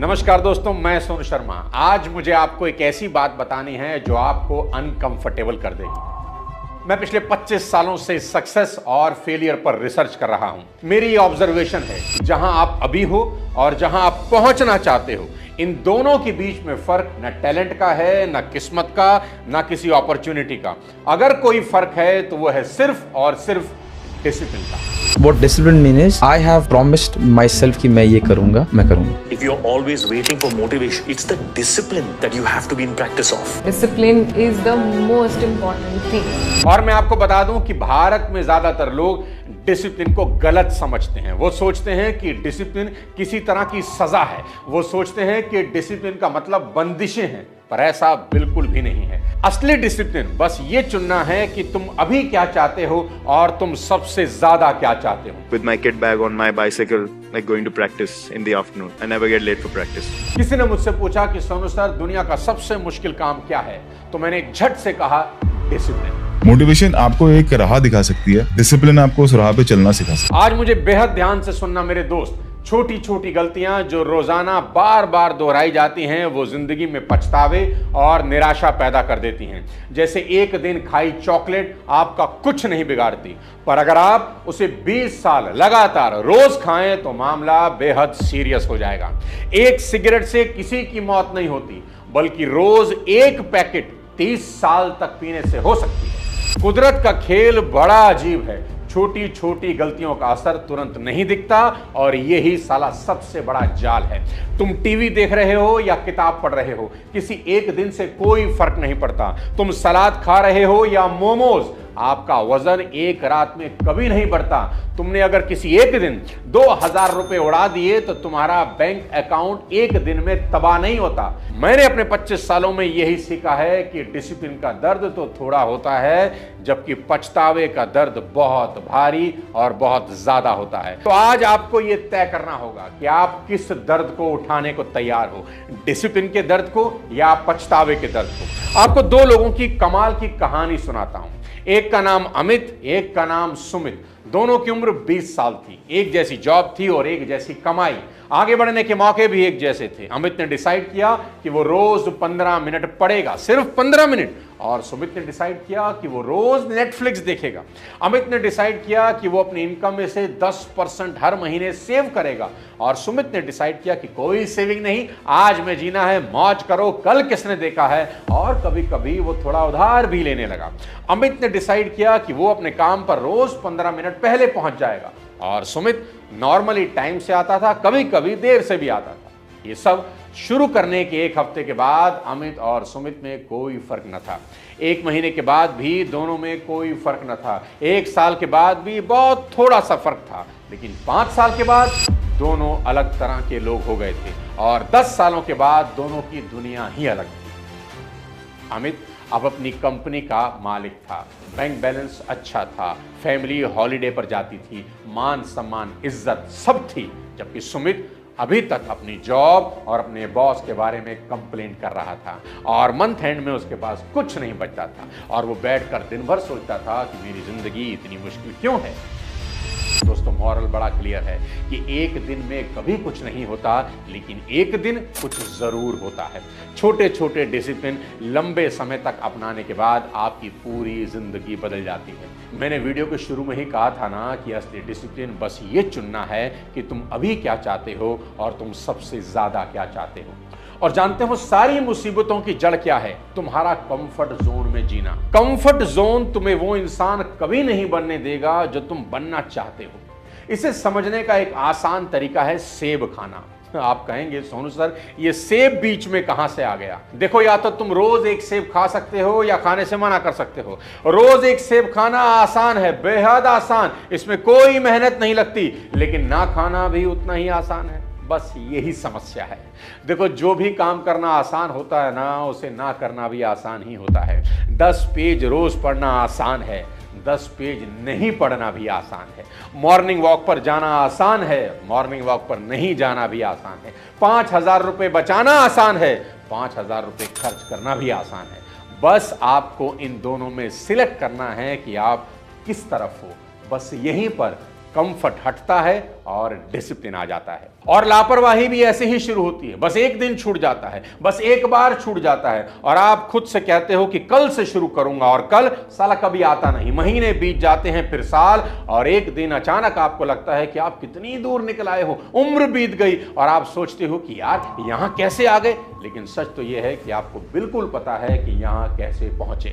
नमस्कार दोस्तों, मैं सोनू शर्मा। आज मुझे आपको एक ऐसी बात बतानी है जो आपको अनकंफर्टेबल कर देगी। मैं पिछले 25 सालों से सक्सेस और फेलियर पर रिसर्च कर रहा हूं। मेरी ये ऑब्जर्वेशन है कि जहां आप अभी हो और जहां आप पहुंचना चाहते हो, इन दोनों के बीच में फर्क न टैलेंट का है, न किस्मत का, न किसी अपॉर्चुनिटी का। अगर कोई फर्क है तो वो है सिर्फ और सिर्फ डिसिप्लिन का। What discipline mean is I have promised myself कि मैं ये करूँगा, मैं करूँगा। If you're always waiting for motivation, it's the discipline that you have to be in practice of. Discipline is the most important thing. और मैं आपको बता दूं कि भारत में ज्यादातर लोग डिसिप्लिन को गलत समझते हैं। वो सोचते हैं कि डिसिप्लिन किसी तरह की सजा है। वो सोचते हैं कि डिसिप्लिन का मतलब बंदिशें हैं, पर ऐसा बिल्कुल भी नहीं है। असली डिसिप्लिन बस ये चुनना है कि तुम अभी क्या चाहते हो और तुम सबसे ज्यादा क्या चाहते हो। With my kit bag on my bicycle, like going to practice in the afternoon. I never get late for practice. किसी ने मुझसे पूछा कि सोनू सर, दुनिया का सबसे मुश्किल काम क्या है? तो मैंने झट से कहा, डिसिप्लिन। मोटिवेशन आपको एक राह दिखा सकती है, डिसिप्लिन आपको उस राह पे चलना सिखा सकती है। आज मुझे बेहद ध्यान से सुनना मेरे दोस्त। छोटी छोटी गलतियां जो रोजाना बार बार दोहराई जाती हैं, वो जिंदगी में पछतावे और निराशा पैदा कर देती हैं। जैसे एक दिन खाई चॉकलेट आपका कुछ नहीं बिगाड़ती, पर अगर आप उसे 20 साल लगातार रोज खाएं तो मामला बेहद सीरियस हो जाएगा। एक सिगरेट से किसी की मौत नहीं होती, बल्कि रोज एक पैकेट 30 साल तक पीने से हो सकती है। कुदरत का खेल बड़ा अजीब है। छोटी छोटी गलतियों का असर तुरंत नहीं दिखता, और यही साला सबसे बड़ा जाल है। तुम टीवी देख रहे हो या किताब पढ़ रहे हो, किसी एक दिन से कोई फर्क नहीं पड़ता। तुम सलाद खा रहे हो या मोमोज, आपका वजन एक रात में कभी नहीं बढ़ता। तुमने अगर किसी एक दिन 2000 रुपए उड़ा दिए तो तुम्हारा बैंक अकाउंट एक दिन में तबाह नहीं होता। मैंने अपने 25 सालों में यही सीखा है कि डिसिप्लिन का दर्द तो थोड़ा होता है, जबकि पछतावे का दर्द बहुत भारी और बहुत ज्यादा होता है। तो आज आपको यह तय करना होगा कि आप किस दर्द को उठाने को तैयार हो, डिसिप्लिन के दर्द को या पछतावे के दर्द को। आपको दो लोगों की कमाल की कहानी सुनाता हूं। एक का नाम अमित, एक का नाम सुमित। दोनों की उम्र 20 साल थी। एक जैसी जॉब थी और एक जैसी कमाई। आगे बढ़ने के मौके भी एक जैसे थे। अमित ने डिसाइड किया कि वो रोज 15 मिनट पढ़ेगा, सिर्फ 15 मिनट। और सुमित ने डिसाइड किया कि वो रोज नेटफ्लिक्स देखेगा। अमित ने डिसाइड किया कि वो अपनी इनकम में से 10% हर महीने सेव करेगा। और सुमित ने डिसाइड किया कि कोई सेविंग नहीं, आज में जीना है, मौज करो, कल किसने देखा है। और कभी कभी वो थोड़ा उधार भी लेने लगा। अमित ने डिसाइड किया कि वो अपने काम पर रोज 15 मिनट पहले पहुंच जाएगा। और सुमित नॉर्मली टाइम से आता था, कभी कभी देर से भी आता था। ये सब शुरू करने के एक हफ्ते के बाद अमित और सुमित में कोई फर्क न था। एक महीने के बाद भी दोनों में कोई फर्क न था। एक साल के बाद भी बहुत थोड़ा सा फर्क था। लेकिन 5 साल के बाद दोनों अलग तरह के लोग हो गए थे, और 10 सालों के बाद दोनों की दुनिया ही अलग थी। अमित अब अपनी कंपनी का मालिक था, बैंक बैलेंस अच्छा था, फैमिली हॉलिडे पर जाती थी, मान सम्मान इज्जत सब थी। जबकि सुमित अभी तक अपनी जॉब और अपने बॉस के बारे में कंप्लेंट कर रहा था, और मंथ एंड में उसके पास कुछ नहीं बचता था, और वो बैठकर दिन भर सोचता था कि मेरी जिंदगी इतनी मुश्किल क्यों है। दोस्तों, मॉरल बड़ा क्लियर है कि एक दिन में कभी कुछ नहीं होता, लेकिन एक दिन कुछ जरूर होता है। छोटे छोटे डिसिप्लिन लंबे समय तक अपनाने के बाद आपकी पूरी जिंदगी बदल जाती है। मैंने वीडियो के शुरू में ही कहा था ना कि असली डिसिप्लिन बस ये चुनना है कि तुम अभी क्या चाहते हो और तुम सबसे ज्यादा क्या चाहते हो। और जानते हो सारी मुसीबतों की जड़ क्या है? तुम्हारा कंफर्ट जोन में जीना। कंफर्ट जोन तुम्हें वो इंसान कभी नहीं बनने देगा जो तुम बनना चाहते हो। इसे समझने का एक आसान तरीका है सेब खाना। आप कहेंगे, सोनू सर, ये सेब बीच में कहां से आ गया? देखो, या तो तुम रोज एक सेब खा सकते हो या खाने से मना कर सकते हो। रोज एक सेब खाना आसान है, बेहद आसान, इसमें कोई मेहनत नहीं लगती। लेकिन ना खाना भी उतना ही आसान है। बस यही समस्या है। देखो, जो भी काम करना आसान होता है ना, उसे ना करना भी आसान ही होता है। 10 पेज रोज पढ़ना आसान है, 10 पेज नहीं पढ़ना भी आसान है। मॉर्निंग वॉक पर जाना आसान है, मॉर्निंग वॉक पर नहीं जाना भी आसान है। 5000 रुपए बचाना आसान है, 5000 रुपए खर्च करना भी आसान है। बस आपको इन दोनों में सिलेक्ट करना है कि आप किस तरफ हो। बस यहीं पर कंफर्ट हटता है और डिसिप्लिन आ जाता है। और लापरवाही भी ऐसे ही शुरू होती है। बस एक दिन छूट जाता है, बस एक बार छूट जाता है और आप खुद से कहते हो कि कल से शुरू करूंगा, और कल साला कभी आता नहीं। महीने बीत जाते हैं, फिर साल, और एक दिन अचानक आपको लगता है कि आप कितनी दूर निकल आए हो, उम्र बीत गई और आप सोचते हो कि यार यहां कैसे आ गए। लेकिन सच तो यह है कि आपको बिल्कुल पता है कि यहां कैसे पहुंचे।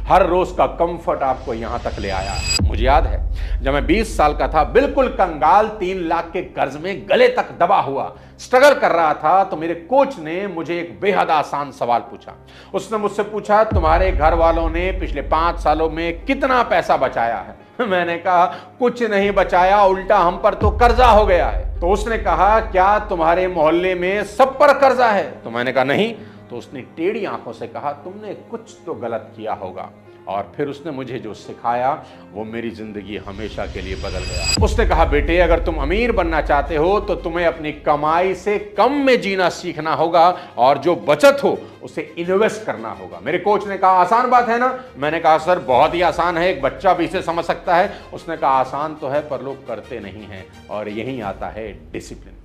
हर रोज का कंफर्ट आपको यहां तक ले आया। मुझे याद है जब मैं 20 साल का था, बिल्कुल कंगाल, 3 लाख के कर्ज में गले तक दबा हुआ स्ट्रगल कर रहा था, तो मेरे कोच ने मुझे एक बेहद आसान सवाल पूछा। उसने मुझसे पूछा, तुम्हारे घर वालों ने पिछले 5 सालों में कितना पैसा बचाया है? मैंने कहा कुछ नहीं बचाया, उल्टा हम पर तो कर्जा हो गया है। तो उसने कहा, क्या तुम्हारे मोहल्ले में सब पर कर्जा है? तो मैंने कहा नहीं। तो उसने टेढ़ी आंखों से कहा, तुमने कुछ तो गलत किया होगा। और फिर उसने मुझे जो सिखाया वो मेरी जिंदगी हमेशा के लिए बदल गया। उसने कहा, बेटे अगर तुम अमीर बनना चाहते हो तो तुम्हें अपनी कमाई से कम में जीना सीखना होगा और जो बचत हो उसे इन्वेस्ट करना होगा। मेरे कोच ने कहा, आसान बात है ना? मैंने कहा, सर बहुत ही आसान है, एक बच्चा भी इसे समझ सकता है। उसने कहा, आसान तो है पर लोग करते नहीं हैं, और यही आता है डिसिप्लिन।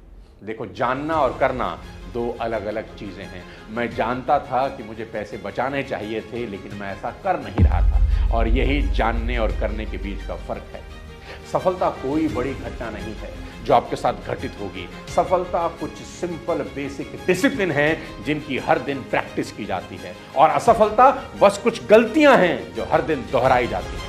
देखो, जानना और करना 2 अलग अलग चीजें हैं। मैं जानता था कि मुझे पैसे बचाने चाहिए थे, लेकिन मैं ऐसा कर नहीं रहा था, और यही जानने और करने के बीच का फर्क है। सफलता कोई बड़ी घटना नहीं है जो आपके साथ घटित होगी। सफलता कुछ सिंपल बेसिक डिसिप्लिन है जिनकी हर दिन प्रैक्टिस की जाती है, और असफलता बस कुछ गलतियां हैं जो हर दिन दोहराई जाती हैं।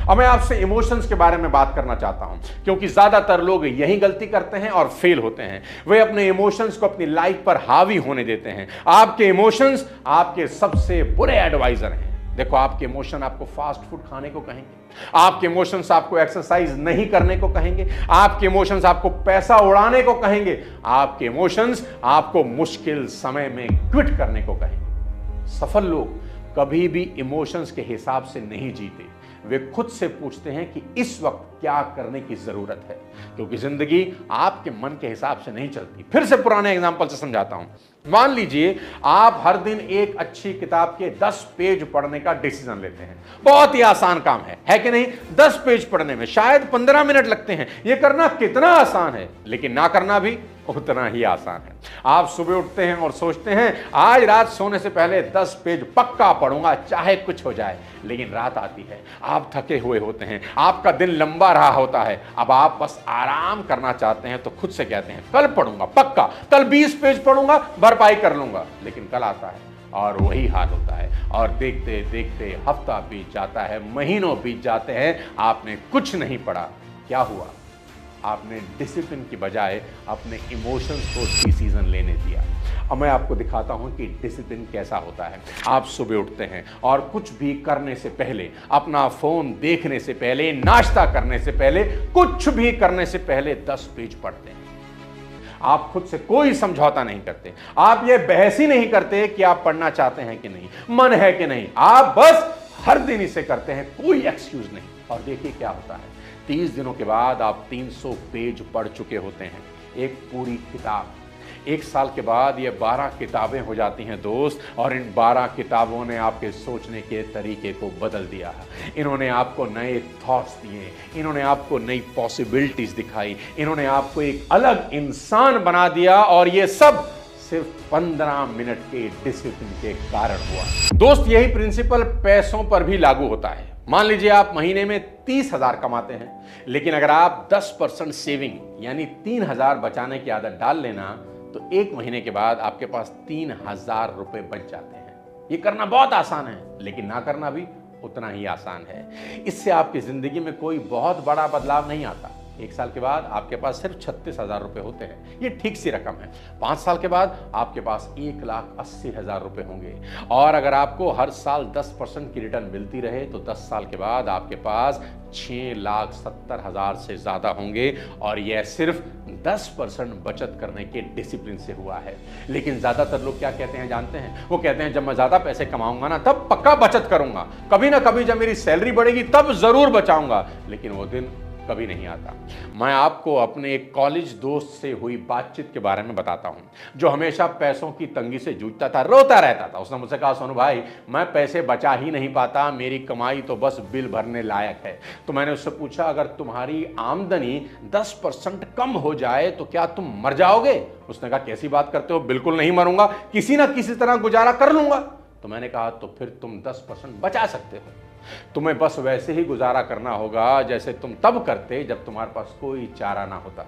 अब मैं आपसे इमोशंस के बारे में बात करना चाहता हूं, क्योंकि ज्यादातर लोग यही गलती करते हैं और फेल होते हैं। वे अपने इमोशंस को अपनी लाइफ पर हावी होने देते हैं। आपके इमोशंस आपके सबसे बुरे एडवाइजर हैं। देखो, आपके इमोशन आपको फास्ट फूड खाने को कहेंगे, आपके इमोशंस आपको एक्सरसाइज नहीं करने को कहेंगे, आपके इमोशंस आपको पैसा उड़ाने को कहेंगे, आपके इमोशंस आपको मुश्किल समय में क्विट करने को कहेंगे। सफल लोग कभी भी इमोशंस के हिसाब से नहीं जीते। वे खुद से पूछते हैं कि इस वक्त क्या करने की जरूरत है, क्योंकि जिंदगी आपके मन के हिसाब से नहीं चलती। फिर से पुराने एग्जांपल से समझाता हूं। मान लीजिए आप हर दिन एक अच्छी किताब के 10 पेज पढ़ने का डिसीजन लेते हैं। बहुत ही आसान काम है कि नहीं? 10 पेज पढ़ने में शायद 15 मिनट लगते हैं। यह करना कितना आसान है, लेकिन ना करना भी उतना ही आसान है। आप सुबह उठते हैं और सोचते हैं आज रात सोने से पहले 10 पेज पक्का पढ़ूंगा, चाहे कुछ हो जाए। लेकिन रात आती है, आप थके हुए होते हैं, आपका दिन लंबा रहा होता है, अब आप बस आराम करना चाहते हैं, तो खुद से कहते हैं कल पढ़ूंगा पक्का, कल 20 पेज पढ़ूंगा, भरपाई कर लूंगा। लेकिन कल आता है और वही हाल होता है, और देखते देखते हफ्ता बीत जाता है, महीनों बीत जाते हैं, आपने कुछ नहीं पढ़ा। क्या हुआ? आपने डिसिप्लिन की बजाय अपने इमोशंस को डिसीजन लेने दिया। अब मैं आपको दिखाता हूं कि डिसिप्लिन कैसा होता है। आप सुबह उठते हैं और कुछ भी करने से पहले, अपना फोन देखने से पहले, नाश्ता करने से पहले, कुछ भी करने से पहले 10 पेज पढ़ते हैं। आप खुद से कोई समझौता नहीं करते, आप ये बहस ही नहीं करते कि आप पढ़ना चाहते हैं कि नहीं, मन है कि नहीं, आप बस हर दिन इसे करते हैं, कोई एक्सक्यूज नहीं। और देखिए क्या होता है, 30 दिनों के बाद आप 300 पेज पढ़ चुके होते हैं, एक पूरी किताब। 1 साल के बाद ये 12 किताबें हो जाती हैं दोस्त, और इन 12 किताबों ने आपके सोचने के तरीके को बदल दिया है। इन्होंने आपको नए थॉट्स दिए, इन्होंने आपको नई पॉसिबिलिटीज दिखाई, इन्होंने आपको एक अलग इंसान बना दिया, और ये सब सिर्फ 15 मिनट के डिसिप्लिन के कारण हुआ। दोस्त, यही प्रिंसिपल पैसों पर भी लागू होता है। मान लीजिए आप महीने में 30,000 कमाते हैं, लेकिन अगर आप 10% सेविंग यानी 3,000 बचाने की आदत डाल लेना, तो 1 महीने के बाद आपके पास 3,000 रुपए बच जाते हैं। ये करना बहुत आसान है, लेकिन ना करना भी उतना ही आसान है। इससे आपकी जिंदगी में कोई बहुत बड़ा बदलाव नहीं आता। 1 साल के बाद आपके पास सिर्फ 36,000 रुपए होते हैं, ये ठीक सी रकम है। 5 साल के बाद आपके पास 1,80,000 रुपए होंगे, और अगर आपको हर साल 10% की रिटर्न मिलती रहे तो 10 साल के बाद आपके पास 6,70,000 से ज्यादा होंगे, और यह सिर्फ 10% बचत करने के डिसिप्लिन से हुआ है। लेकिन ज्यादातर लोग क्या कहते हैं जानते हैं? वो कहते हैं जब मैं ज्यादा पैसे कमाऊंगा ना तब पक्का बचत करूंगा, कभी ना कभी जब मेरी सैलरी बढ़ेगी तब जरूर बचाऊंगा। लेकिन वो दिन कभी नहीं आता। मैं आपको अपने एक कॉलेज दोस्त से हुई बातचीत के बारे में बताता हूं, जो हमेशा पैसों की तंगी से जूझता था, रोता रहता था। उसने मुझसे कहा, सोनू भाई मैं पैसे बचा ही नहीं पाता, मेरी कमाई तो बस बिल भरने लायक है। तो मैंने उससे पूछा, अगर तुम्हारी आमदनी 10% कम हो जाए तो क्या तुम मर जाओगे? उसने कहा, कैसी बात करते हो, बिल्कुल नहीं मरूंगा, किसी ना किसी तरह गुजारा कर लूंगा। तो मैंने कहा, तो फिर तुम 10% बचा सकते हो। तुम्हें बस वैसे ही गुजारा करना होगा जैसे तुम तब करते जब तुम्हारे पास कोई चारा ना होता।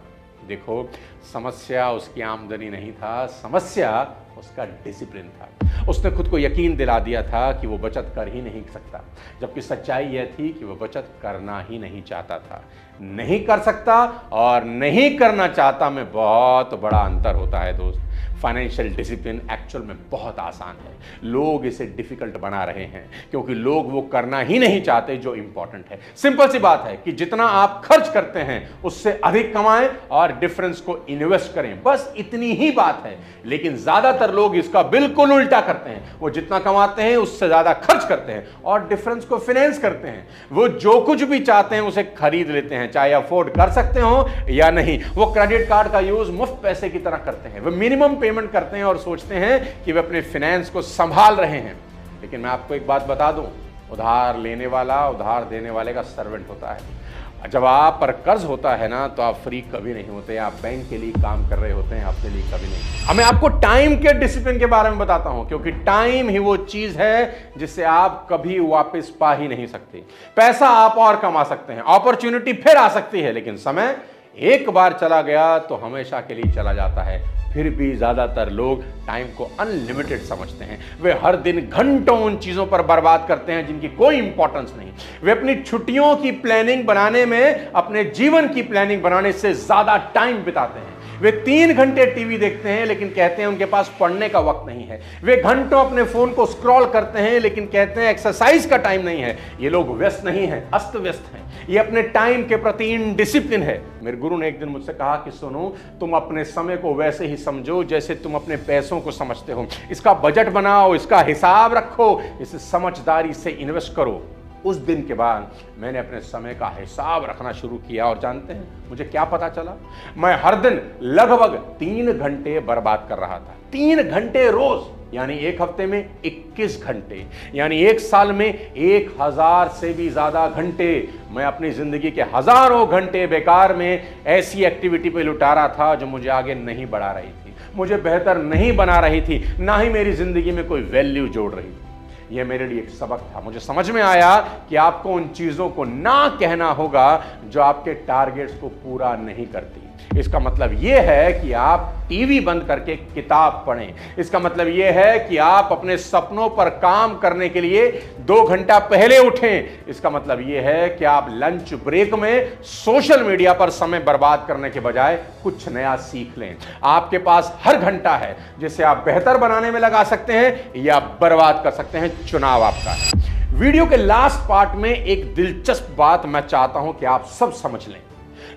देखो, समस्या उसकी आमदनी नहीं था, समस्या उसका डिसिप्लिन था। उसने खुद को यकीन दिला दिया था कि वो बचत कर ही नहीं सकता, जबकि सच्चाई यह थी कि वो बचत करना ही नहीं चाहता था। नहीं कर सकता और नहीं करना चाहता में बहुत बड़ा अंतर होता है दोस्त। फाइनेंशियल डिसिप्लिन एक्चुअल में बहुत आसान है, लोग इसे डिफिकल्ट बना रहे हैं क्योंकि लोग वो करना ही नहीं चाहते जो इंपॉर्टेंट है। सिंपल सी बात है कि जितना आप खर्च करते हैं उससे अधिक कमाएं और डिफरेंस को इन्वेस्ट करें, बस इतनी ही बात है। लेकिन ज्यादातर लोग इसका बिल्कुल उल्टा करते हैं, वो जितना कमाते हैं उससे ज्यादा खर्च करते हैं और डिफरेंस को फाइनेंस करते हैं। वो जो कुछ भी चाहते हैं उसे खरीद लेते हैं, चाहे अफोर्ड कर सकते हो या नहीं। वो क्रेडिट कार्ड का यूज मुफ्त पैसे की तरह करते हैं, वो मिनिमम पेमेंट करते हैं और सोचते हैं कि वे अपने फाइनेंस को संभाल रहे हैं। लेकिन मैं आपको एक बात बता दूं, उधार लेने वाला उधार देने वाले का सर्वेंट होता है। जब आप पर कर्ज होता है ना, तो आप फ्री कभी नहीं होते, आप बैंक के लिए काम कर रहे होते हैं, अपने लिए कभी नहीं। अब मैं आपको टाइम के डिसिप्लिन के बारे में बताता हूं, क्योंकि टाइम ही वो चीज है जिससे आप कभी वापस पा ही नहीं सकते। पैसा आप और कमा सकते हैं, अपॉर्चुनिटी फिर आ सकती है, लेकिन समय एक बार चला गया तो हमेशा के लिए चला जाता है। फिर भी ज्यादातर लोग टाइम को अनलिमिटेड समझते हैं। वे हर दिन घंटों उन चीजों पर बर्बाद करते हैं जिनकी कोई इंपॉर्टेंस नहीं। वे अपनी छुट्टियों की प्लानिंग बनाने में अपने जीवन की प्लानिंग बनाने से ज्यादा टाइम बिताते हैं। वे 3 घंटे टीवी देखते हैं लेकिन कहते हैं उनके पास पढ़ने का वक्त नहीं है। वे घंटों अपने फोन को स्क्रॉल करते हैं लेकिन कहते हैं एक्सरसाइज का टाइम नहीं है। ये लोग व्यस्त नहीं हैं, अस्त व्यस्त हैं। ये अपने टाइम के प्रति इनडिसिप्लिन है। मेरे गुरु ने एक दिन मुझसे कहा कि सुनो, तुम अपने समय को वैसे ही समझो जैसे तुम अपने पैसों को समझते हो। इसका बजट बनाओ, इसका हिसाब रखो, इसे समझदारी से इन्वेस्ट करो। उस दिन के बाद मैंने अपने समय का हिसाब रखना शुरू किया और जानते हैं मुझे क्या पता चला? मैं हर दिन लगभग 3 घंटे बर्बाद कर रहा था। 3 घंटे रोज, यानी एक हफ्ते में 21 घंटे, यानी एक साल में 1000 से भी ज्यादा घंटे मैं अपनी जिंदगी के हजारों घंटे बेकार में ऐसी एक्टिविटी पे लुटा रहा था जो मुझे आगे नहीं बढ़ा रही थी, मुझे बेहतर नहीं बना रही थी, ना ही मेरी जिंदगी में कोई वैल्यू जोड़ रही थी। यह मेरे लिए एक सबक था। मुझे समझ में आया कि आपको उन चीजों को ना कहना होगा जो आपके टारगेट्स को पूरा नहीं करती। इसका मतलब यह है कि आप टीवी बंद करके किताब पढ़ें। इसका मतलब यह है कि आप अपने सपनों पर काम करने के लिए 2 घंटा पहले उठें। इसका मतलब यह है कि आप लंच ब्रेक में सोशल मीडिया पर समय बर्बाद करने के बजाय कुछ नया सीख लें। आपके पास हर घंटा है जिसे आप बेहतर बनाने में लगा सकते हैं या बर्बाद कर सकते हैं। चुनाव आपका है। वीडियो के लास्ट पार्ट में एक दिलचस्प बात मैं चाहता हूं कि आप सब समझ लें।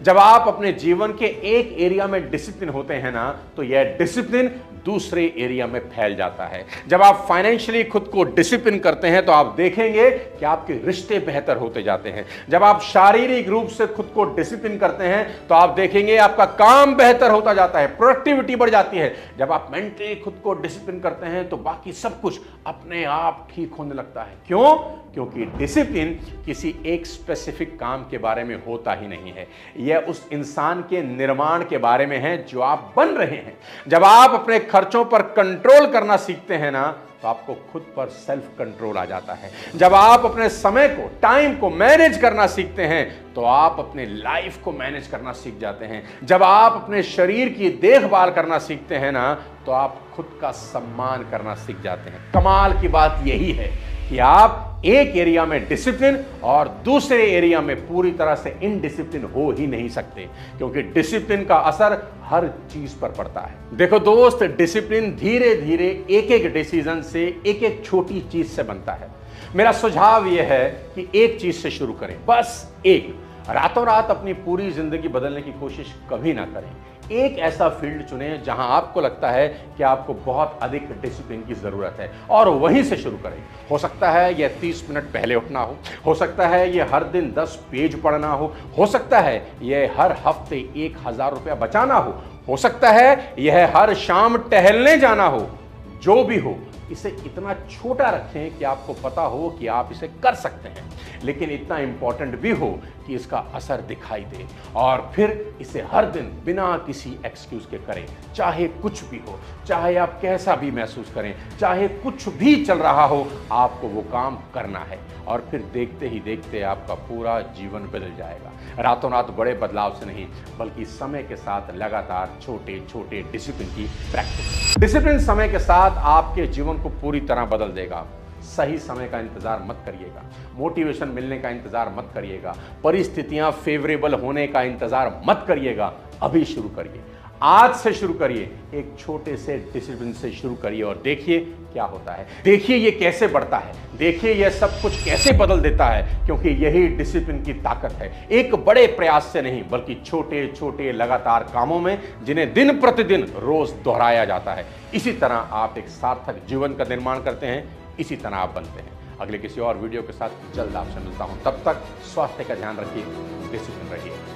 जब आप अपने जीवन के एक एरिया में डिसिप्लिन होते हैं ना, तो यह डिसिप्लिन दूसरे एरिया में फैल जाता है। जब आप फाइनेंशियली खुद को डिसिप्लिन करते हैं तो आप देखेंगे कि आपके रिश्ते बेहतर होते जाते हैं। जब आप शारीरिक रूप से खुद को डिसिप्लिन करते हैं तो आप देखेंगे आपका काम बेहतर होता जाता है, प्रोडक्टिविटी बढ़ जाती है। जब आप मेंटली खुद को डिसिप्लिन करते हैं तो बाकी सब कुछ अपने आप ठीक होने लगता है। क्यों? क्योंकि डिसिप्लिन किसी एक स्पेसिफिक काम के बारे में होता ही नहीं है, यह उस इंसान के निर्माण के बारे में है जो आप बन रहे हैं। जब आप अपने खर्चों पर कंट्रोल करना सीखते हैं ना, तो आपको खुद पर सेल्फ कंट्रोल आ जाता है। जब आप अपने समय को, टाइम को मैनेज करना सीखते हैं तो आप अपने लाइफ को मैनेज करना सीख जाते हैं। जब आप अपने शरीर की देखभाल करना सीखते हैं ना, तो आप खुद का सम्मान करना सीख जाते हैं। कमाल की बात यही है कि आप एक एरिया में डिसिप्लिन और दूसरे एरिया में पूरी तरह से इनडिसिप्लिन हो ही नहीं सकते, क्योंकि डिसिप्लिन का असर हर चीज पर पड़ता है। देखो दोस्त, डिसिप्लिन धीरे धीरे एक एक डिसीजन से, एक एक छोटी चीज से बनता है। मेरा सुझाव यह है कि एक चीज से शुरू करें, बस एक। रातों रात अपनी पूरी जिंदगी बदलने की कोशिश कभी ना करें। एक ऐसा फील्ड चुनें जहां आपको लगता है कि आपको बहुत अधिक डिसिप्लिन की जरूरत है और वहीं से शुरू करें। हो सकता है यह 30 मिनट पहले उठना हो सकता है यह हर दिन 10 पेज पढ़ना हो सकता है यह हर हफ्ते 1000 रुपया बचाना हो सकता है यह हर शाम टहलने जाना हो। जो भी हो, इसे इतना छोटा रखें कि आपको पता हो कि आप इसे कर सकते हैं, लेकिन इतना इंपॉर्टेंट भी हो कि इसका असर दिखाई दे, और फिर इसे हर दिन बिना किसी एक्सक्यूज के करें। चाहे कुछ भी हो, चाहे आप कैसा भी महसूस करें, चाहे कुछ भी चल रहा हो, आपको वो काम करना है और फिर देखते ही देखते आपका पूरा जीवन बदल जाएगा। रातों रात बड़े बदलाव से नहीं, बल्कि समय के साथ लगातार छोटे छोटे डिसिप्लिन की प्रैक्टिस। डिसिप्लिन समय के साथ आपके जीवन को पूरी तरह बदल देगा। सही समय का इंतजार मत करिएगा, मोटिवेशन मिलने का इंतजार मत करिएगा, परिस्थितियां फेवरेबल होने का इंतजार मत करिएगा। अभी शुरू करिए, आज से शुरू करिए, एक छोटे से डिसिप्लिन से शुरू करिए और देखिए क्या होता है। देखिए ये कैसे बढ़ता है, देखिए यह सब कुछ कैसे बदल देता है, क्योंकि यही डिसिप्लिन की ताकत है। एक बड़े प्रयास से नहीं, बल्कि छोटे छोटे लगातार कामों में, जिन्हें दिन प्रतिदिन रोज दोहराया जाता है। इसी तरह आप एक सार्थक जीवन का निर्माण करते हैं, इसी तरह आप बनते हैं। अगले किसी और वीडियो के साथ जल्द आपसे मिलता हूं, तब तक स्वास्थ्य का ध्यान रखिए, डिसिप्लिन रहिए।